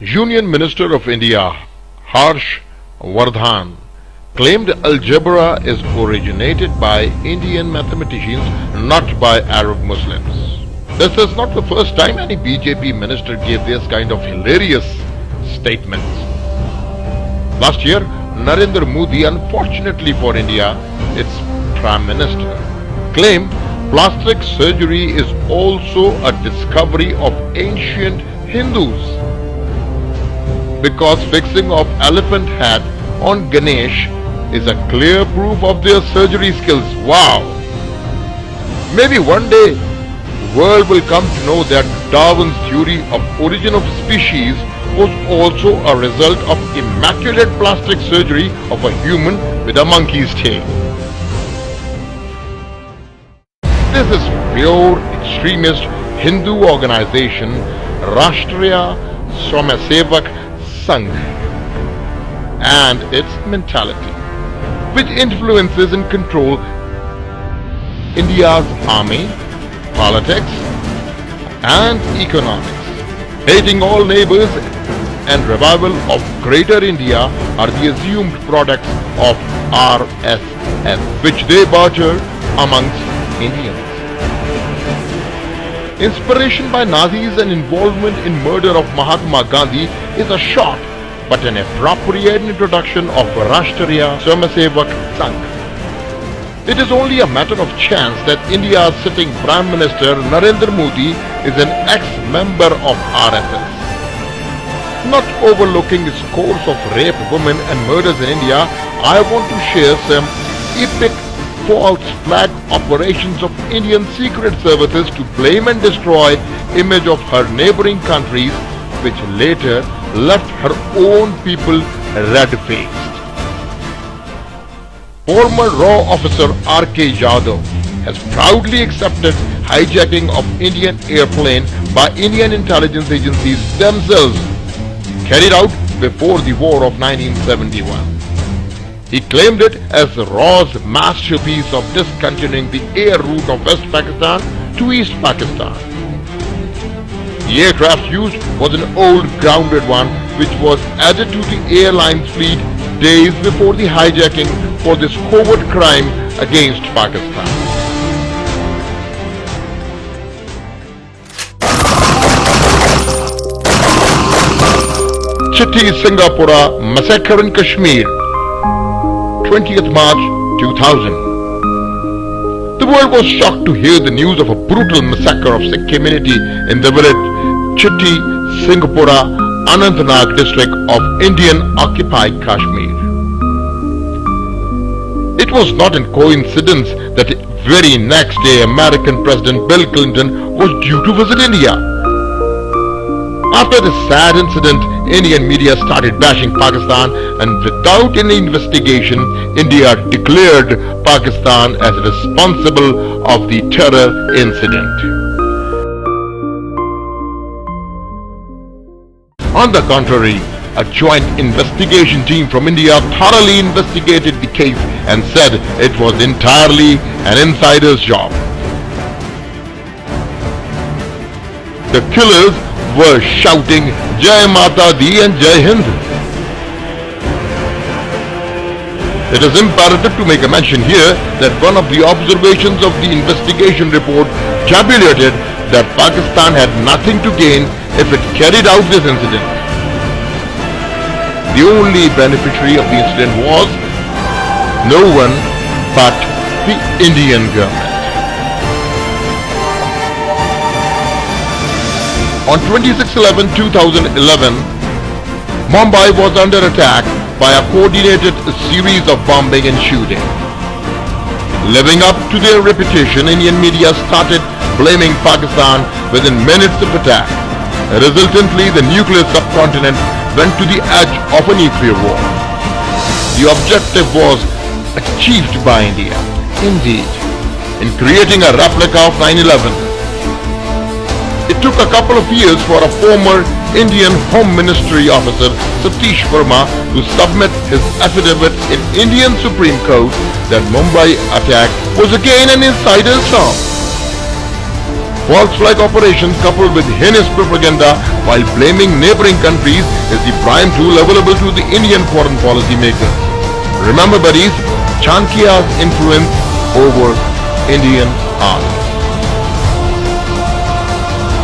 Union Minister of India Harsh Vardhan claimed algebra is originated by Indian mathematicians, not by Arab Muslims. This is not the first time any BJP minister gave this kind of hilarious statements. Last year, Narendra Modi, unfortunately for India, its Prime Minister, claimed plastic surgery is also a discovery of ancient Hindus, because fixing of elephant head on Ganesh is a clear proof of their surgery skills. Wow! Maybe one day world will come to know that Darwin's theory of origin of species was also a result of immaculate plastic surgery of a human with a monkey's tail. This is pure extremist Hindu organization Rashtriya Swayamsevak Sangh and its mentality, which influences and control India's army, politics and economics. Hating all neighbors and revival of Greater India are the assumed products of RSS, which they barter amongst Indians. Inspiration by Nazis and involvement in murder of Mahatma Gandhi is a short but an appropriate introduction of Rashtriya Swayamsevak Sangh. It is only a matter of chance that India's sitting Prime Minister Narendra Modi is an ex-member of RSS. Not overlooking scores of rape, women and murders in India, I want to share some epic false flag operations of Indian secret services to blame and destroy image of her neighboring countries, which later left her own people red-faced. Former RAW officer R.K. Yadav has proudly accepted hijacking of Indian airplane by Indian intelligence agencies themselves, carried out before the war of 1971. He claimed it as RAW's masterpiece of discontinuing the air route of West Pakistan to East Pakistan. The aircraft used was an old grounded one which was added to the airline's fleet days before the hijacking for this covert crime against Pakistan. Chitti Singapura massacre in Kashmir, 20th March 2000. The world was shocked to hear the news of a brutal massacre of Sikh community in the village Chitti Singapura, Anantnag district of Indian-occupied Kashmir. It was not a coincidence that the very next day American President Bill Clinton was due to visit India. After this sad incident, Indian media started bashing Pakistan, and without any investigation, India declared Pakistan as responsible of the terror incident. On the contrary, a joint investigation team from India thoroughly investigated the case and said it was entirely an insider's job. The killers were shouting Jai Mata Di and Jai Hind. It is imperative to make a mention here that one of the observations of the investigation report tabulated that Pakistan had nothing to gain if it carried out this incident. The only beneficiary of the incident was no one but the Indian government. On 26/11/2011, Mumbai was under attack by a coordinated series of bombing and shooting. Living up to their reputation, Indian media started blaming Pakistan within minutes of attack. Resultantly, the nuclear subcontinent went to the edge of a nuclear war. The objective was achieved by India, indeed, in creating a replica of 9/11. It took a couple of years for a former Indian Home Ministry officer, Satish Verma, to submit his affidavit in Indian Supreme Court that Mumbai attack was again an insider's job. False flag operations coupled with heinous propaganda while blaming neighboring countries is the prime tool available to the Indian foreign policy makers. Remember buddies, Chanakya's influence over Indian army.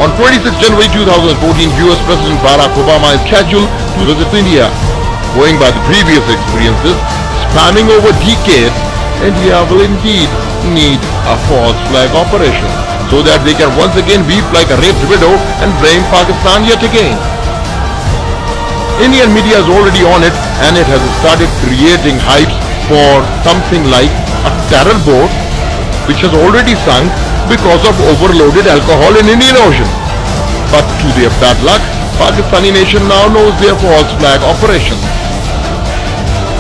On 26 January 2014, US President Barack Obama is scheduled to visit India. Going by the previous experiences, spanning over decades, India will indeed need a false flag operation so that they can once again weep like a raped widow and blame Pakistan yet again. Indian media is already on it and it has started creating hypes for something like a terror boat which has already sunk because of overloaded alcohol in Indian Ocean. But to their bad luck, Pakistani nation now knows their false flag operations.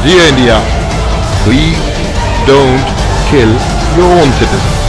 Dear India, please don't kill your own citizens.